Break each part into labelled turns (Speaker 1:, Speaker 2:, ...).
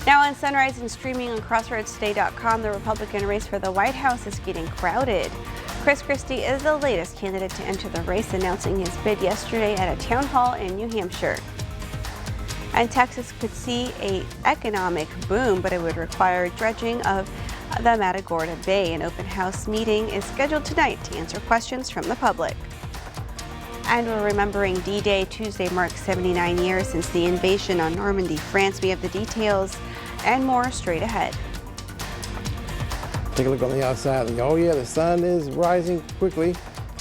Speaker 1: Now on Sunrise and streaming on CrossroadsToday.com, the Republican race for the White House is getting crowded. Chris Christie is the latest candidate to enter the race, announcing his bid yesterday at a town hall in New Hampshire. And Texas could see an economic boom, but it would require dredging of the Matagorda Bay. An open house meeting is scheduled tonight to answer questions from the public. And we're remembering D-Day. Tuesday marks 79 years since the invasion on Normandy, France. We have the details and more straight ahead.
Speaker 2: Take a look on the outside. Oh yeah, the sun is rising quickly.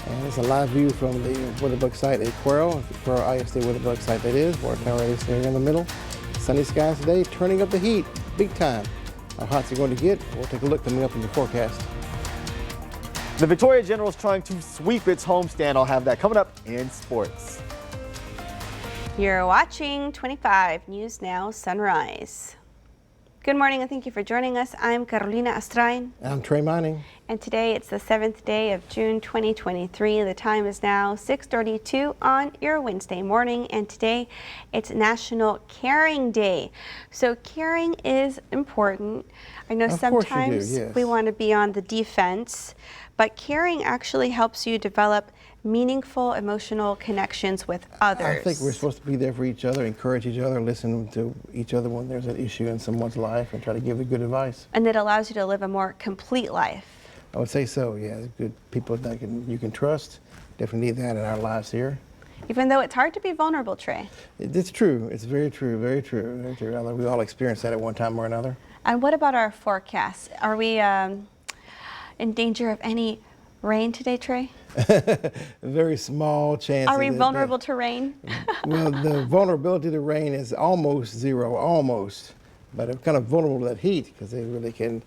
Speaker 2: And it's a live view from the WeatherBug site at Quail, the Quail ISD WeatherBug site that is. Water tower is there in the middle. Sunny skies today, turning up the heat, big time. How hot's it going to get? We'll take a look coming up in the forecast.
Speaker 3: The Victoria General is trying to sweep its homestand. I'll have that coming up in sports.
Speaker 1: You're watching 25 News Now Sunrise. Good morning and thank you for joining us. I'm Carolina Astrain.
Speaker 2: I'm Trey Mining.
Speaker 1: And today it's the 7th day of June 2023. The time is now 6:32 on your Wednesday morning, and today it's National Caring Day. So caring is important. I know sometimes we want to be on the defense, but caring actually helps you develop meaningful emotional connections with others.
Speaker 2: I think we're supposed to be there for each other, encourage each other, listen to each other when there's an issue in someone's life, and try to give the good advice.
Speaker 1: And it allows you to live a more complete life.
Speaker 2: I would say so, yeah. Good people that you can trust. Definitely need that in our lives here.
Speaker 1: Even though it's hard to be vulnerable, Trey.
Speaker 2: It's true. It's very true, very true, very true. We all experience that at one time or another.
Speaker 1: And what about our forecast? Are we in danger of any rain today, Trey?
Speaker 2: Very small chance.
Speaker 1: Are we vulnerable to rain?
Speaker 2: Well, the vulnerability to rain is almost zero, almost. But I'm kind of vulnerable to that heat because they really can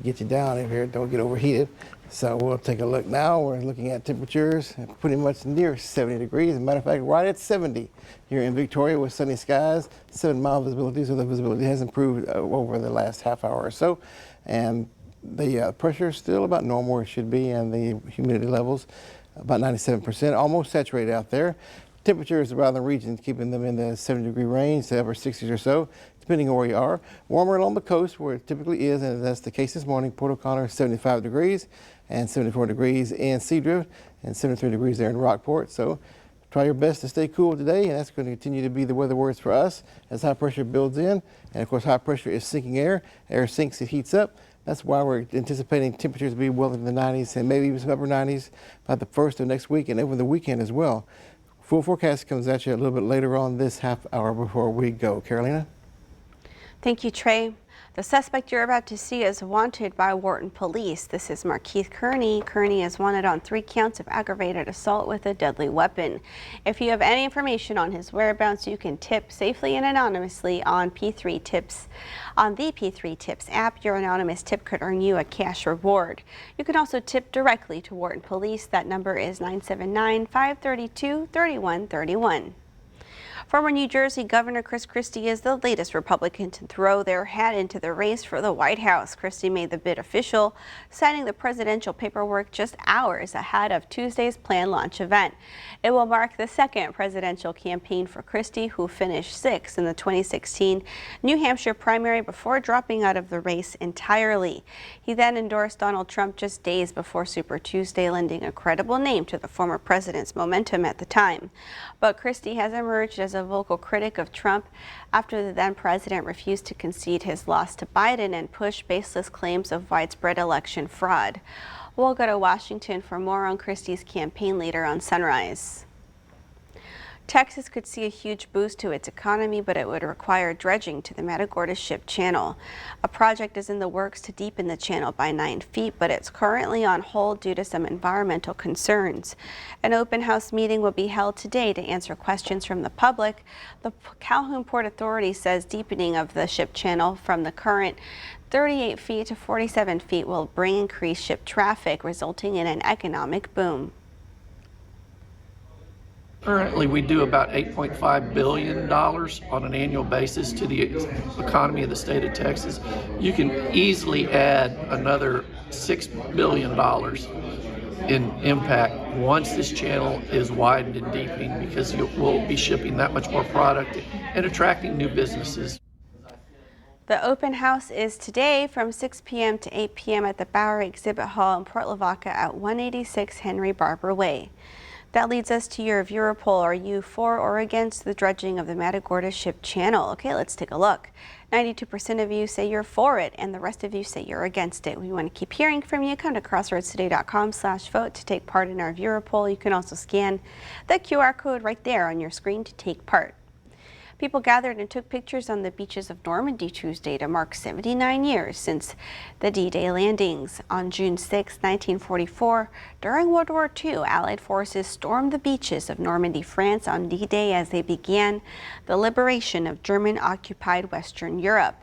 Speaker 2: get you down in here, don't get overheated. So we'll take a look now. We're looking at temperatures pretty much near 70 degrees. As a matter of fact, right at 70 here in Victoria with sunny skies, 7-mile visibility, so the visibility has improved over the last half hour or so. And the pressure is still about normal where it should be, and the humidity levels about 97%, almost saturated out there. Temperatures around the region, keeping them in the 70-degree range to upper 60s or so, depending on where you are. Warmer along the coast where it typically is, and that's the case this morning. Port O'Connor 75 degrees and 74 degrees in Seadrift and 73 degrees there in Rockport. So try your best to stay cool today, and that's going to continue to be the weather words for us as high pressure builds in. And of course, high pressure is sinking air. Air sinks, it heats up. That's why we're anticipating temperatures to be well in the 90s and maybe even some upper 90s by the first of next week and over the weekend as well. Full forecast comes at you a little bit later on this half hour before we go. Carolina?
Speaker 1: Thank you, Trey. The suspect you're about to see is wanted by Wharton Police. This is Markeith Kearney. Kearney is wanted on 3 counts of aggravated assault with a deadly weapon. If you have any information on his whereabouts, you can tip safely and anonymously on P3 Tips. On the P3 Tips app, your anonymous tip could earn you a cash reward. You can also tip directly to Wharton Police. That number is 979-532-3131. Former New Jersey Governor Chris Christie is the latest Republican to throw their hat into the race for the White House. Christie made the bid official, signing the presidential paperwork just hours ahead of Tuesday's planned launch event. It will mark the second presidential campaign for Christie, who finished 6th in the 2016 New Hampshire primary before dropping out of the race entirely. He then endorsed Donald Trump just days before Super Tuesday, lending a credible name to the former president's momentum at the time. But Christie has emerged as a vocal critic of Trump after the then president refused to concede his loss to Biden and push baseless claims of widespread election fraud. We'll go to Washington for more on Christie's campaign later on Sunrise. Texas could see a huge boost to its economy, but it would require dredging to the Matagorda Ship Channel. A project is in the works to deepen the channel by 9 feet, but it's currently on hold due to some environmental concerns. An open house meeting will be held today to answer questions from the public. The Calhoun Port Authority says deepening of the ship channel from the current 38 feet to 47 feet will bring increased ship traffic, resulting in an economic boom.
Speaker 4: Currently, we do about $8.5 billion on an annual basis to the economy of the state of Texas. You can easily add another $6 billion in impact once this channel is widened and deepening, because we'll be shipping that much more product and attracting new businesses.
Speaker 1: The open house is today from 6 p.m. to 8 p.m. at the Bowery Exhibit Hall in Port Lavaca at 186 Henry Barber Way. That leads us to your viewer poll. Are you for or against the dredging of the Matagorda Ship Channel? Okay, let's take a look. 92% of you say you're for it, and the rest of you say you're against it. We want to keep hearing from you. Come to crossroadstoday.com/vote to take part in our viewer poll. You can also scan the QR code right there on your screen to take part. People gathered and took pictures on the beaches of Normandy Tuesday to mark 79 years since the D-Day landings. On June 6, 1944, during World War II, Allied forces stormed the beaches of Normandy, France on D-Day as they began the liberation of German-occupied Western Europe.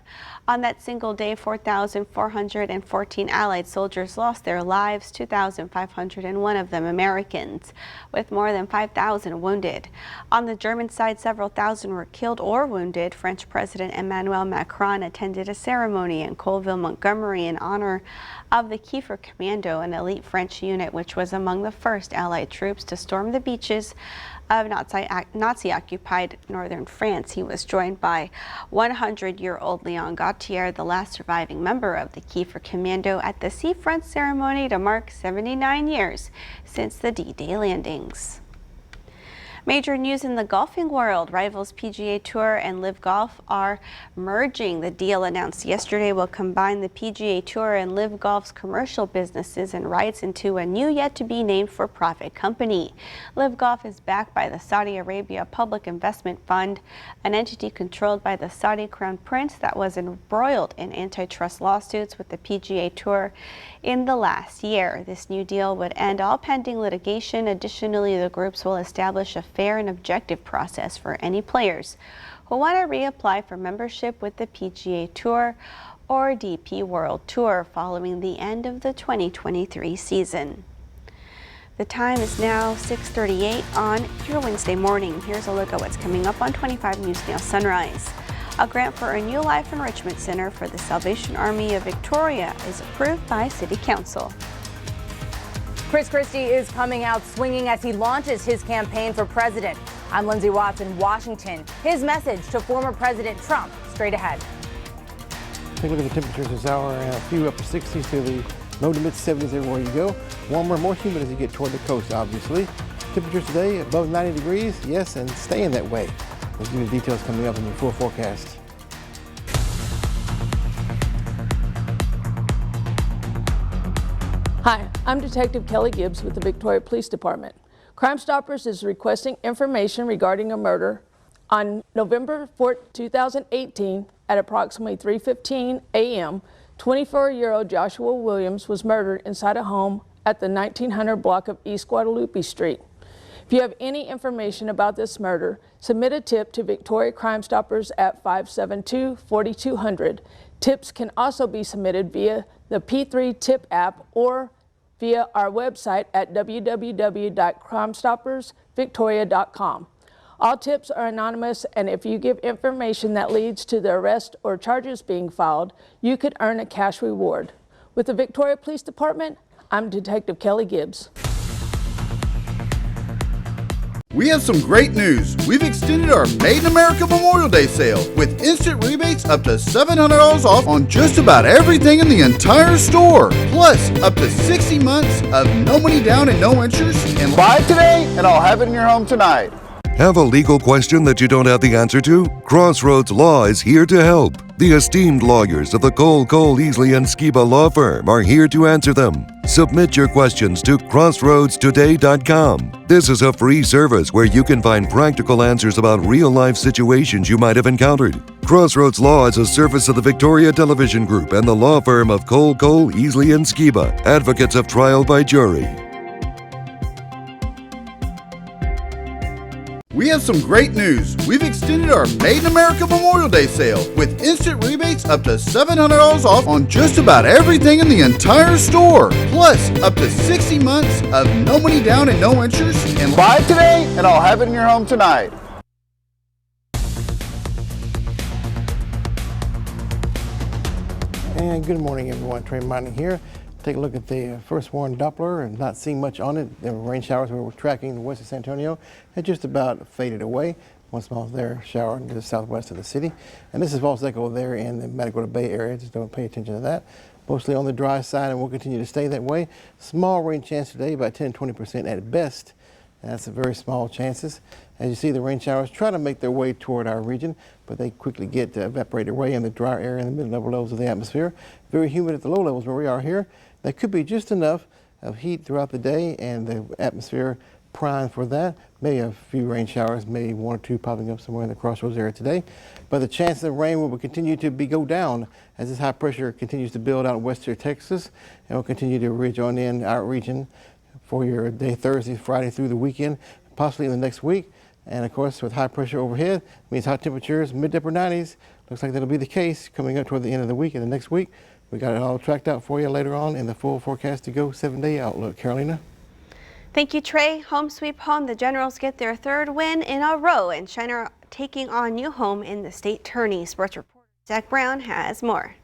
Speaker 1: On that single day, 4,414 Allied soldiers lost their lives, 2,501 of them Americans, with more than 5,000 wounded. On the German side, several thousand were killed or wounded. French President Emmanuel Macron attended a ceremony in Colville, Montgomery in honor of the Kiefer Commando, an elite French unit which was among the first Allied troops to storm the beaches of Nazi-occupied northern France. He was joined by 100-year-old Leon Gautier, the last surviving member of the Kiefer Commando, at the seafront ceremony to mark 79 years since the D-Day landings. Major news in the golfing world. Rivals PGA Tour and LIV Golf are merging. The deal announced yesterday will combine the PGA Tour and LIV Golf's commercial businesses and rights into a new yet-to-be-named for-profit company. LIV Golf is backed by the Saudi Arabia Public Investment Fund, an entity controlled by the Saudi Crown Prince that was embroiled in antitrust lawsuits with the PGA Tour in the last year. This new deal would end all pending litigation. Additionally, the groups will establish a fair and objective process for any players who want to reapply for membership with the PGA Tour or DP World Tour following the end of the 2023 season. The time is now 6:38 on your Wednesday morning. Here's a look at what's coming up on 25 News Now Sunrise. A grant for a new life enrichment center for the Salvation Army of Victoria is approved by City Council.
Speaker 5: Chris Christie is coming out swinging as he launches his campaign for president. I'm Lindsay Watts in Washington. His message to former President Trump straight ahead.
Speaker 2: Take a look at the temperatures this hour, and a few upper 60s to the low to mid 70s everywhere you go. Warmer, more humid as you get toward the coast, obviously. Temperatures today above 90 degrees, yes, and staying that way. We'll give you the details coming up in your full forecast.
Speaker 6: Hi, I'm Detective Kelly Gibbs with the Victoria Police Department. Crime Stoppers is requesting information regarding a murder. On November 4, 2018, at approximately 3:15 a.m., 24-year-old Joshua Williams was murdered inside a home at the 1900 block of East Guadalupe Street. If you have any information about this murder, submit a tip to Victoria Crime Stoppers at 572-4200. Tips can also be submitted via the P3 Tip app or via our website at www.crimestoppersvictoria.com. All tips are anonymous, and if you give information that leads to the arrest or charges being filed, you could earn a cash reward. With the Victoria Police Department, I'm Detective Kelly Gibbs.
Speaker 7: We have some great news. We've extended our Made in America Memorial Day sale with instant rebates up to $700 off on just about everything in the entire store. Plus, up to 60 months of no money down and no interest. And
Speaker 3: Buy it today, and I'll have it in your home tonight.
Speaker 8: Have a legal question that you don't have the answer to? Crossroads Law is here to help. The esteemed lawyers of the Cole, Easley & Skiba law firm are here to answer them. Submit your questions to crossroadstoday.com. This is a free service where you can find practical answers about real-life situations you might have encountered. Crossroads Law is a service of the Victoria Television Group and the law firm of Cole, Easley & Skiba, advocates of trial by jury.
Speaker 7: we have some great news. We've extended our Made in America Memorial Day sale with instant rebates up to $700 off on just about everything in the entire store. Plus, up to 60 months of no money down and no interest. And
Speaker 3: Buy it today, and I'll have it in your home tonight.
Speaker 2: And good morning, everyone. Trey Mining here. Take a look at the first warn Doppler and not seeing much on it. The rain showers we were tracking west of San Antonio had just about faded away. one small there shower to the southwest of the city. And this is false echo there in the Matagorda Bay area. Just don't pay attention to that. Mostly on the dry side and will continue to stay that way. Small rain chance today, about 10-20% at best. That's a very small chances. As you see, the rain showers try to make their way toward our region, but they quickly get evaporated away in the dry area in the mid-level levels of the atmosphere. Very humid at the low levels where we are here. There could be just enough of heat throughout the day and the atmosphere primed for that. Maybe a few rain showers, maybe one or two popping up somewhere in the Crossroads area today. But the chances of rain will continue to go down as this high pressure continues to build out in western Texas and will continue to ridge on in our region for your day Thursday, Friday through the weekend, possibly in the next week. And of course, with high pressure overhead, means hot temperatures, mid to upper 90s. Looks like that'll be the case coming up toward the end of the week and the next week. We got it all tracked out for you later on in the full forecast to go 7-day outlook. Carolina?
Speaker 1: Thank you, Trey. Home sweep home. The Generals get their third win in a row, and Shiner taking on New Home in the state tourney. Sports reporter Zach Brown has more.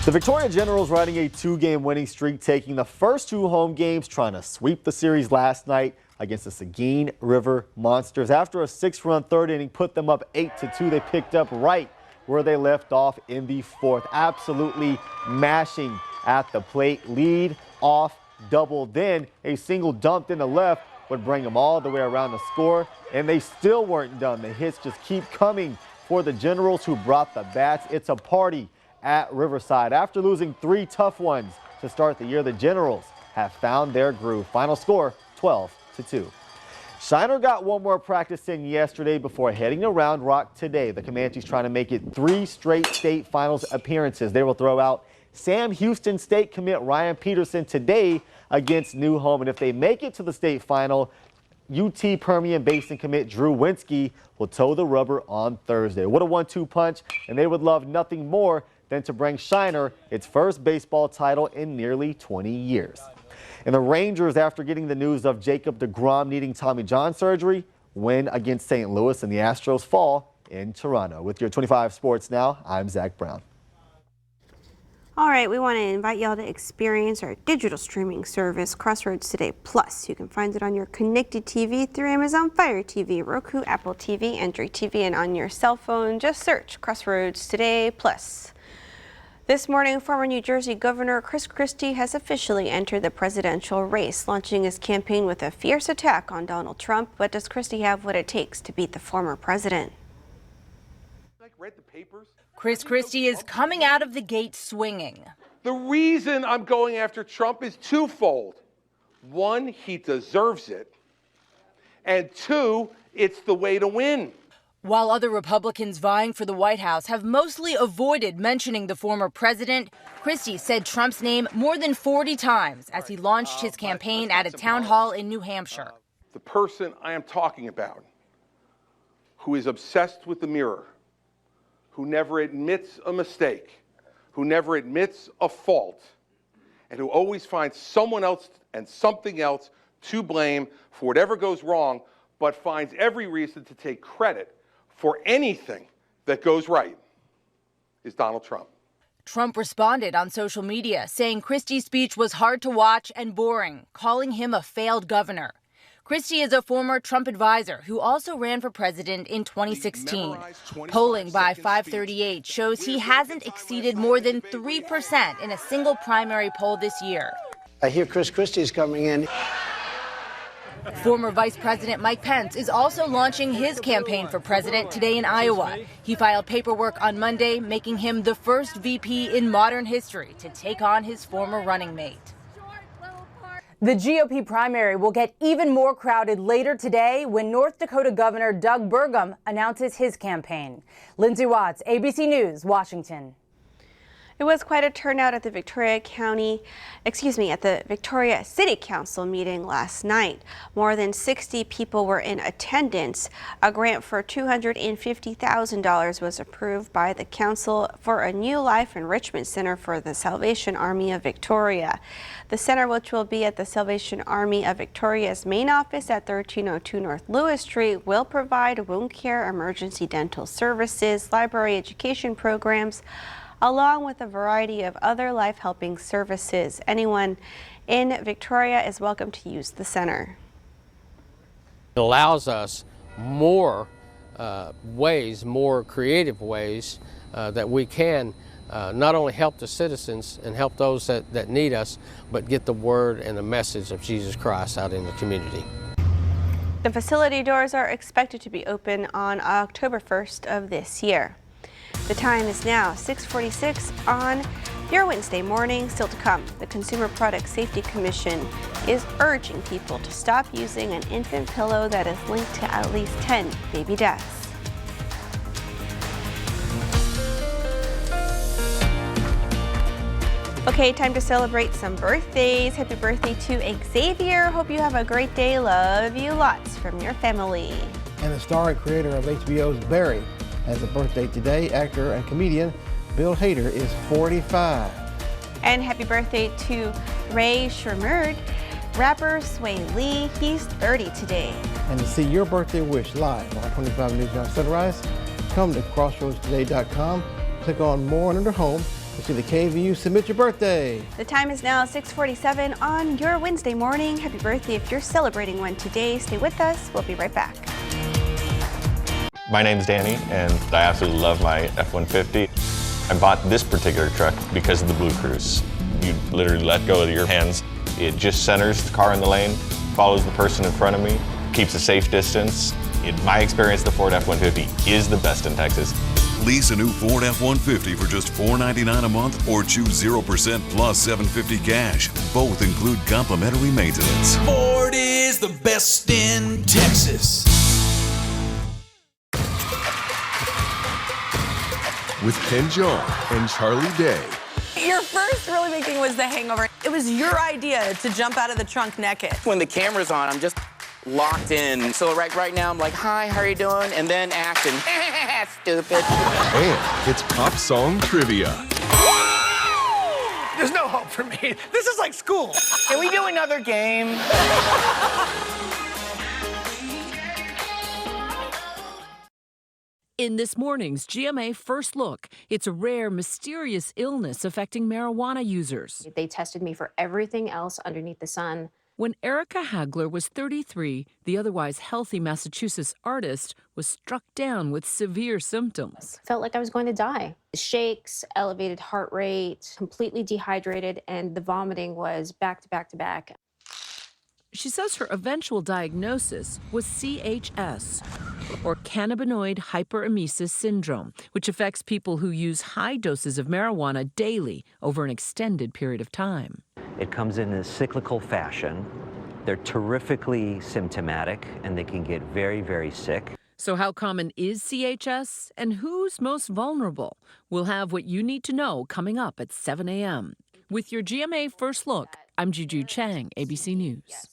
Speaker 3: The Victoria Generals riding a 2-game winning streak, taking the first 2 home games, trying to sweep the series last night against the Seguin River Monsters. After a 6-run third inning put them up 8-2, they picked up right where they left off in the 4th. Absolutely mashing at the plate. Lead off double, then a single dumped in the left would bring them all the way around the score, and they still weren't done. The hits just keep coming for the Generals, who brought the bats. It's a party at Riverside. After losing 3 tough ones to start the year, the Generals have found their groove. Final score 12-2. Shiner got one more practice in yesterday before heading to Round Rock today. The Comanches trying to make it 3 straight state finals appearances. They will throw out Sam Houston State commit Ryan Peterson today against New Home. And if they make it to the state final, UT Permian Basin commit Drew Winsky will toe the rubber on Thursday. What a 1-2 punch, and they would love nothing more than to bring Shiner its first baseball title in nearly 20 years. And the Rangers, after getting the news of Jacob deGrom needing Tommy John surgery, win against St. Louis, and the Astros fall in Toronto. With your 25 Sports Now, I'm Zach Brown.
Speaker 1: All right, we want to invite y'all to experience our digital streaming service, Crossroads Today Plus. You can find it on your connected TV through Amazon Fire TV, Roku, Apple TV, Android TV, and on your cell phone. Just search Crossroads Today Plus. This morning, former New Jersey Governor Chris Christie has officially entered the presidential race, launching his campaign with a fierce attack on Donald Trump. But does Christie have what it takes to beat the former president?
Speaker 9: Read the papers.
Speaker 5: Chris Christie is coming out of the gate swinging.
Speaker 9: The reason I'm going after Trump is twofold. One, he deserves it. And 2, it's the way to win.
Speaker 5: While other Republicans vying for the White House have mostly avoided mentioning the former president, Christie said Trump's name more than 40 times as he launched his campaign at a town hall in New Hampshire.
Speaker 9: The person I am talking about, who is obsessed with the mirror, who never admits a mistake, who never admits a fault, and who always finds someone else and something else to blame for whatever goes wrong, but finds every reason to take credit for anything that goes right, is Donald Trump.
Speaker 5: Trump responded on social media, saying Christie's speech was hard to watch and boring, calling him a failed governor. Christie is a former Trump advisor who also ran for president in 2016. Polling by 538 shows he hasn't exceeded more than 3% in a single primary poll this year.
Speaker 10: I hear Chris Christie is coming in.
Speaker 5: Former Vice President Mike Pence is also launching his campaign for president today in Iowa. He filed paperwork on Monday, making him the first VP in modern history to take on his former running mate. The GOP primary will get even more crowded later today when North Dakota Governor Doug Burgum announces his campaign. Lindsay Watts, ABC News, Washington.
Speaker 1: It was quite a turnout at the Victoria City Council meeting last night. More than 60 people were in attendance. A grant for $250,000 was approved by the council for a new life enrichment center for the Salvation Army of Victoria. The center, which will be at the Salvation Army of Victoria's main office at 1302 North Lewis Street, will provide wound care, emergency dental services, library education programs, along with a variety of other life-helping services. Anyone in Victoria is welcome to use the center.
Speaker 11: It allows us more ways, more creative ways that we can not only help the citizens and help those that need us, but get the word and the message of Jesus Christ out in the community.
Speaker 1: The facility doors are expected to be open on October 1st of this year. The time is now 6:46 on your Wednesday morning. Still to come, the Consumer Product Safety Commission is urging people to stop using an infant pillow that is linked to at least 10 baby deaths. Okay, time to celebrate some birthdays. Happy birthday to Xavier. Hope you have a great day. Love you lots from your family.
Speaker 2: And the star and creator of HBO's Barry has a birthday today. Actor and comedian Bill Hader is 45.
Speaker 1: And happy birthday to Ray Shremmurd. Rapper Sway Lee, he's 30 today.
Speaker 2: And to see your birthday wish live on 25 News Now Sunrise, come to crossroadstoday.com, click on More and under Home to see the KVU Submit Your Birthday.
Speaker 1: The time is now 6:47 on your Wednesday morning. Happy birthday if you're celebrating one today. Stay with us. We'll be right back.
Speaker 12: My name's Danny, and I absolutely love my F-150. I bought this particular truck because of the Blue Cruise. You literally let go of your hands. It just centers the car in the lane, follows the person in front of me, keeps a safe distance. In my experience, the Ford F-150 is the best in Texas.
Speaker 8: Lease a new Ford F-150 for just $499 a month or choose 0% plus $750 cash. Both include complimentary maintenance.
Speaker 13: Ford is the best in Texas.
Speaker 14: With Ken Jeong and Charlie Day.
Speaker 15: Your first really big thing was the hangover. It was your idea to jump out of the trunk naked.
Speaker 16: When the camera's on, I'm just locked in. So right now, I'm like, hi, how are you doing? And then acting. Stupid.
Speaker 14: And it's pop song trivia.
Speaker 10: There's no hope for me. This is like school.
Speaker 16: Can we do another game?
Speaker 17: In this morning's GMA First Look, it's a rare, mysterious illness affecting marijuana users.
Speaker 18: They tested me for everything else underneath the sun.
Speaker 17: When Erica Hagler was 33, the otherwise healthy Massachusetts artist was struck down with severe symptoms.
Speaker 18: Felt like I was going to die. Shakes, elevated heart rate, completely dehydrated, and the vomiting was back to back to back.
Speaker 17: She says her eventual diagnosis was CHS, or cannabinoid hyperemesis syndrome, which affects people who use high doses of marijuana daily over an extended period of time.
Speaker 19: It comes in a cyclical fashion. They're terrifically symptomatic, and they can get very, very sick.
Speaker 17: So how common is CHS, and who's most vulnerable? We'll have what you need to know coming up at 7 a.m. With your GMA First Look, I'm Juju Chang, ABC News.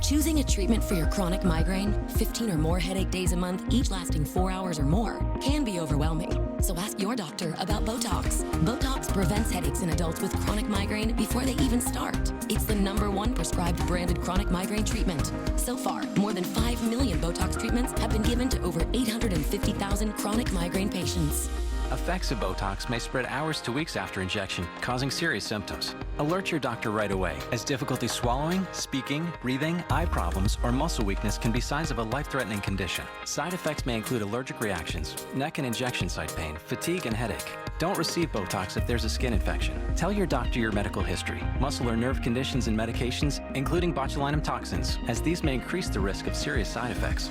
Speaker 20: Choosing a treatment for your chronic migraine, 15 or more headache days a month, each lasting 4 hours or more, can be overwhelming. So ask your doctor about Botox. Botox prevents headaches in adults with chronic migraine before they even start. It's the #1 prescribed branded chronic migraine treatment. So far, more than 5 million Botox treatments have been given to over 850,000 chronic migraine patients.
Speaker 21: Effects of Botox may spread hours to weeks after injection, causing serious symptoms. Alert your doctor right away, as difficulty swallowing, speaking, breathing, eye problems, or muscle weakness can be signs of a life-threatening condition. Side effects may include allergic reactions, neck and injection site pain, fatigue, and headache. Don't receive Botox if there's a skin infection. Tell your doctor your medical history, muscle or nerve conditions and medications, including botulinum toxins, as these may increase the risk of serious side effects.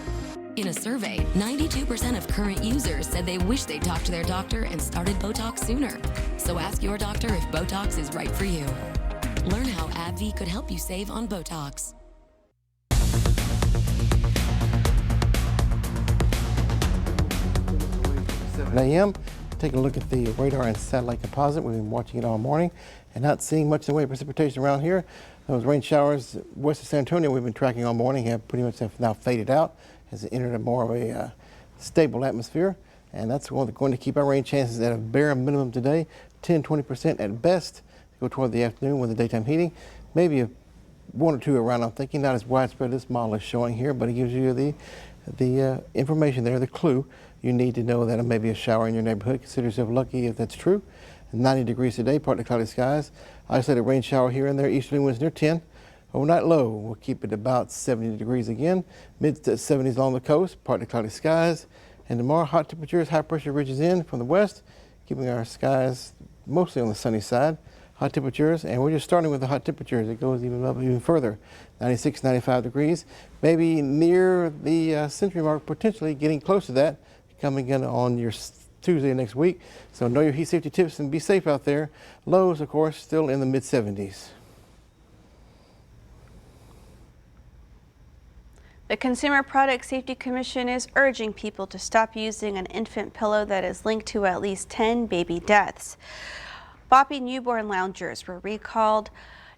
Speaker 20: In a survey, 92% of current users said they wish they talked to their doctor and started Botox sooner. So ask your doctor if Botox is right for you. Learn how AbbVie could help you save on Botox.
Speaker 2: 7 a.m. Taking a look at the radar and satellite composite. We've been watching it all morning and not seeing much in the way of precipitation around here. Those rain showers west of San Antonio we've been tracking all morning have pretty much now faded out as it entered a more of a stable atmosphere. And that's going to keep our rain chances at a bare minimum today, 10-20% at best. Go toward the afternoon with the daytime heating. Maybe a one or two around. I'm thinking not as widespread as this model is showing here, but it gives you the information there, the clue you need to know that maybe a shower in your neighborhood. Consider yourself lucky if that's true. 90 degrees today, partly cloudy skies. Isolated rain shower here and there. Easterly winds near 10. Overnight low, we'll keep it about 70 degrees again. Mid to 70s along the coast, partly cloudy skies. And tomorrow, hot temperatures, high pressure ridges in from the west, keeping our skies mostly on the sunny side. Hot temperatures, and we're just starting with the hot temperatures. It goes even up even further. 96, 95 degrees, maybe near the century mark, potentially getting close to that, coming in on your Tuesday next week. So know your heat safety tips and be safe out there. Lows, of course, still in the mid 70s.
Speaker 1: The Consumer Product Safety Commission is urging people to stop using an infant pillow that is linked to at least 10 baby deaths. Boppy newborn loungers were recalled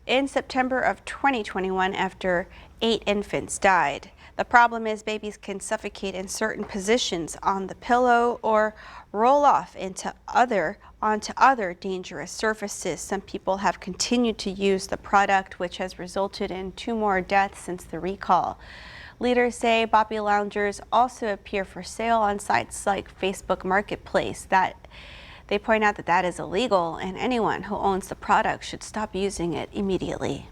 Speaker 1: in September of 2021 after 8 infants died. The problem is babies can suffocate in certain positions on the pillow or roll off onto other dangerous surfaces. Some people have continued to use the product, which has resulted in 2 more deaths since the recall. Leaders say Boppy loungers also appear for sale on sites like Facebook Marketplace. They point out that is illegal, and anyone who owns the product should stop using it immediately.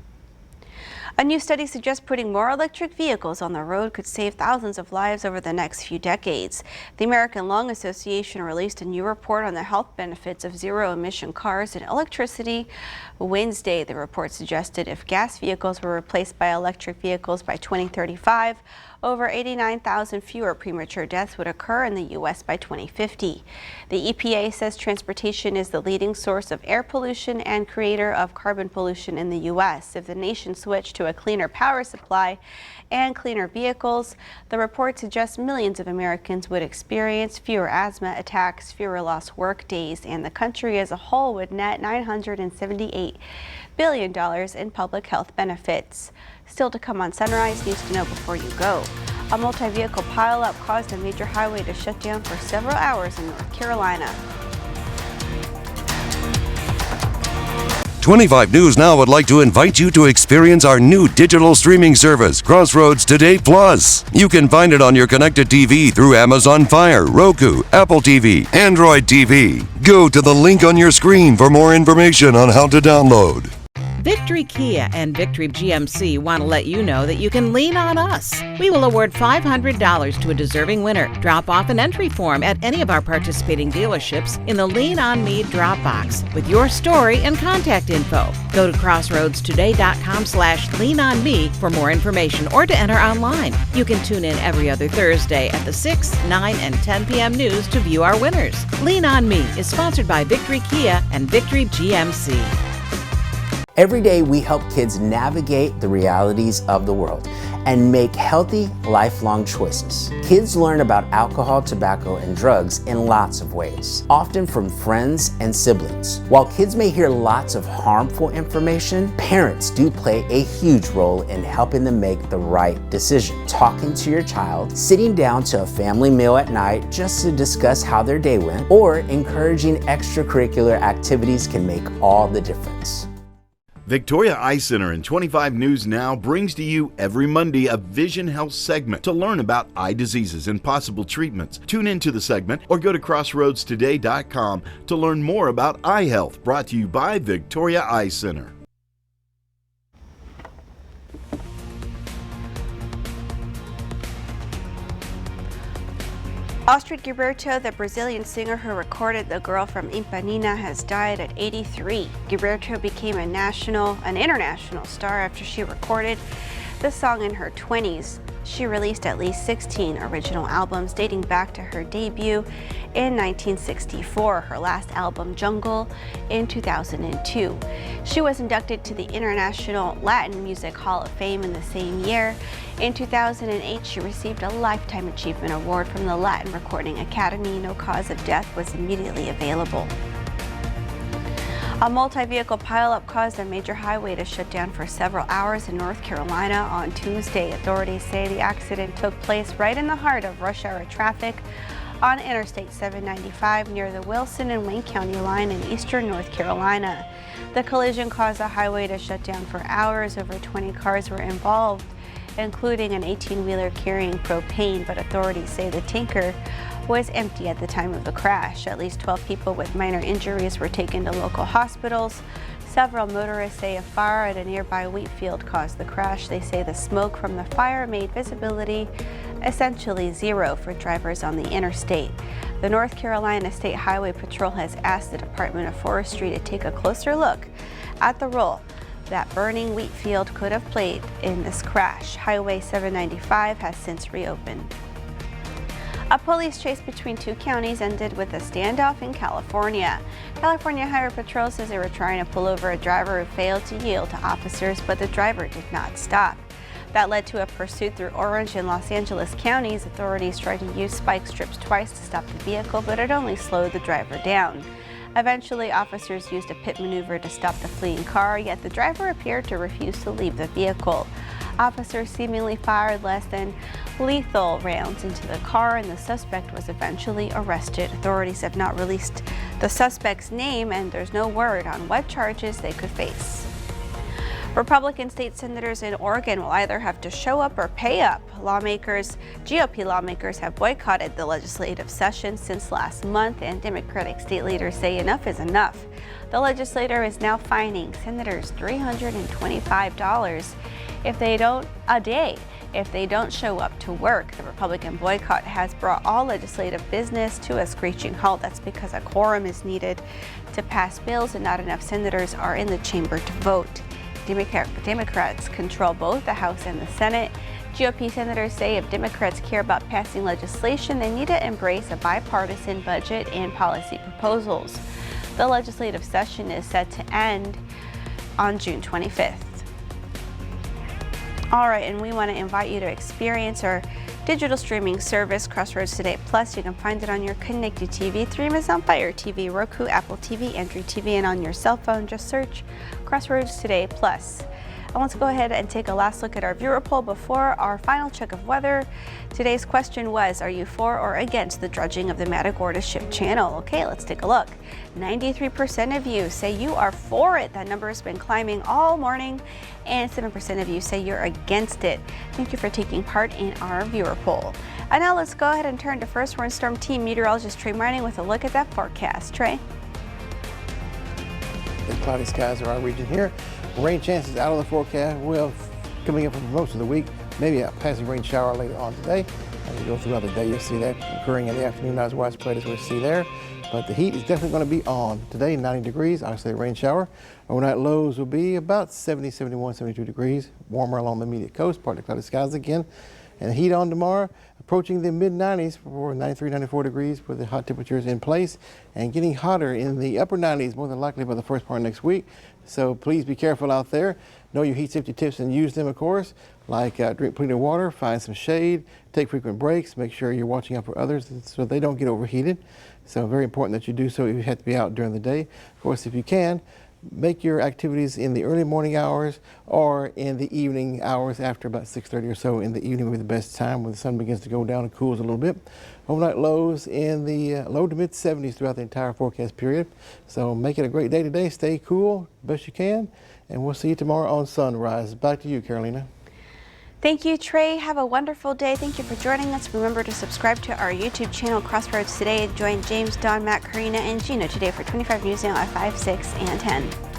Speaker 1: A new study suggests putting more electric vehicles on the road could save thousands of lives over the next few decades. The American Lung Association released a new report on the health benefits of zero-emission cars and electricity Wednesday. The report suggested if gas vehicles were replaced by electric vehicles by 2035, over 89,000 fewer premature deaths would occur in the U.S. by 2050. The EPA says transportation is the leading source of air pollution and creator of carbon pollution in the U.S. If the nation switched to a cleaner power supply and cleaner vehicles, the report suggests millions of Americans would experience fewer asthma attacks, fewer lost work days, and the country as a whole would net $978 billion in public health benefits. Still to come on Sunrise, news to know before you go. A multi-vehicle pileup caused a major highway to shut down for several hours in North Carolina.
Speaker 8: 25 News Now would like to invite you to experience our new digital streaming service, Crossroads Today Plus. You can find it on your connected TV through Amazon Fire, Roku, Apple TV, Android TV. Go to the link on your screen for more information on how to download.
Speaker 4: Victory Kia and Victory GMC want to let you know that you can lean on us. We will award $500 to a deserving winner. Drop off an entry form at any of our participating dealerships in the Lean On Me drop box with your story and contact info. Go to crossroadstoday.com/leanonme for more information or to enter online. You can tune in every other Thursday at the 6, 9, and 10 p.m. news to view our winners. Lean On Me is sponsored by Victory Kia and Victory GMC.
Speaker 22: Every day we help kids navigate the realities of the world and make healthy, lifelong choices. Kids learn about alcohol, tobacco, and drugs in lots of ways, often from friends and siblings. While kids may hear lots of harmful information, parents do play a huge role in helping them make the right decision. Talking to your child, sitting down to a family meal at night just to discuss how their day went, or encouraging extracurricular activities can make all the difference.
Speaker 23: Victoria Eye Center and 25 News Now brings to you every Monday a Vision Health segment to learn about eye diseases and possible treatments. Tune into the segment or go to crossroadstoday.com to learn more about eye health, brought to you by Victoria Eye Center.
Speaker 1: Astrid Gilberto, the Brazilian singer who recorded The Girl from Ipanema, has died at 83. Gilberto became an international star after she recorded the song in her 20s. She released at least 16 original albums dating back to her debut in 1964, her last album, Jungle, in 2002. She was inducted to the International Latin Music Hall of Fame in the same year. In 2008, she received a Lifetime Achievement Award from the Latin Recording Academy. No cause of death was immediately available. A multi-vehicle pileup caused a major highway to shut down for several hours in North Carolina on Tuesday. Authorities say the accident took place right in the heart of rush hour traffic on Interstate 795 near the Wilson and Wayne County line in eastern North Carolina. The collision caused the highway to shut down for hours. Over 20 cars were involved, including an 18-wheeler carrying propane, but authorities say the tanker was empty at the time of the crash. At least 12 people with minor injuries were taken to local hospitals. Several motorists say a fire at a nearby wheat field caused the crash. They say the smoke from the fire made visibility essentially zero for drivers on the interstate. The North Carolina State Highway Patrol has asked the Department of Forestry to take a closer look at the role that burning wheat field could have played in this crash. Highway 795 has since reopened. A police chase between two counties ended with a standoff in California. California Highway Patrol says they were trying to pull over a driver who failed to yield to officers, but the driver did not stop. That led to a pursuit through Orange and Los Angeles counties. Authorities tried to use spike strips twice to stop the vehicle, but it only slowed the driver down. Eventually, officers used a pit maneuver to stop the fleeing car, yet the driver appeared to refuse to leave the vehicle. Officers seemingly fired less than lethal rounds into the car, and the suspect was eventually arrested. Authorities have not released the suspect's name, and there's no word on what charges they could face. Republican state senators in Oregon will either have to show up or pay up. GOP lawmakers have boycotted the legislative session since last month, and Democratic state leaders say enough is enough. The legislator is now fining senators $325 if they don't show up to work. The Republican boycott has brought all legislative business to a screeching halt. That's because a quorum is needed to pass bills and not enough senators are in the chamber to vote. Democrats control both the House and the Senate. GOP senators say if Democrats care about passing legislation, they need to embrace a bipartisan budget and policy proposals. The legislative session is set to end on June 25th. All right, and we want to invite you to experience our digital streaming service, Crossroads Today Plus. You can find it on your connected TV through Amazon Fire TV, Roku, Apple TV, Android TV, and on your cell phone. Just search Crossroads Today Plus. I want to go ahead and take a last look at our viewer poll before our final check of weather. Today's question was, are you for or against the dredging of the Matagorda Ship Channel? Okay, let's take a look. 93% of you say you are for it. That number has been climbing all morning, and 7% of you say you're against it. Thank you for taking part in our viewer poll. And now let's go ahead and turn to First Warn Storm Team meteorologist Trey Mining with a look at that forecast. Trey?
Speaker 2: The cloudy skies are our region here. Rain chances out of the forecast. Well, coming up for most of the week, maybe a passing rain shower later on today. As we go throughout the day, you'll see that occurring in the afternoon, not as widespread as we see there. But the heat is definitely going to be on. Today, 90 degrees, obviously a rain shower. Overnight lows will be about 70, 71, 72 degrees. Warmer along the immediate coast, partly cloudy skies again. And the heat on tomorrow, approaching the mid-90s for 93, 94 degrees with the hot temperatures in place, and getting hotter in the upper 90s more than likely by the first part of next week. So please be careful out there. Know your heat safety tips and use them, of course, like drink plenty of water, find some shade, take frequent breaks, make sure you're watching out for others so they don't get overheated. So very important that you do so if you have to be out during the day. Of course, if you can, make your activities in the early morning hours or in the evening hours after about 6:30 or so in the evening will be the best time when the sun begins to go down and cools a little bit. Overnight lows in the low to mid 70s throughout the entire forecast period. So make it a great day today. Stay cool best you can, and we'll see you tomorrow on Sunrise. Back to you, Carolina.
Speaker 1: Thank you, Trey. Have a wonderful day. Thank you for joining us. Remember to subscribe to our YouTube channel, Crossroads Today. Join James, Don, Matt, Karina, and Gina today for 25 News Now at 5, 6, and 10.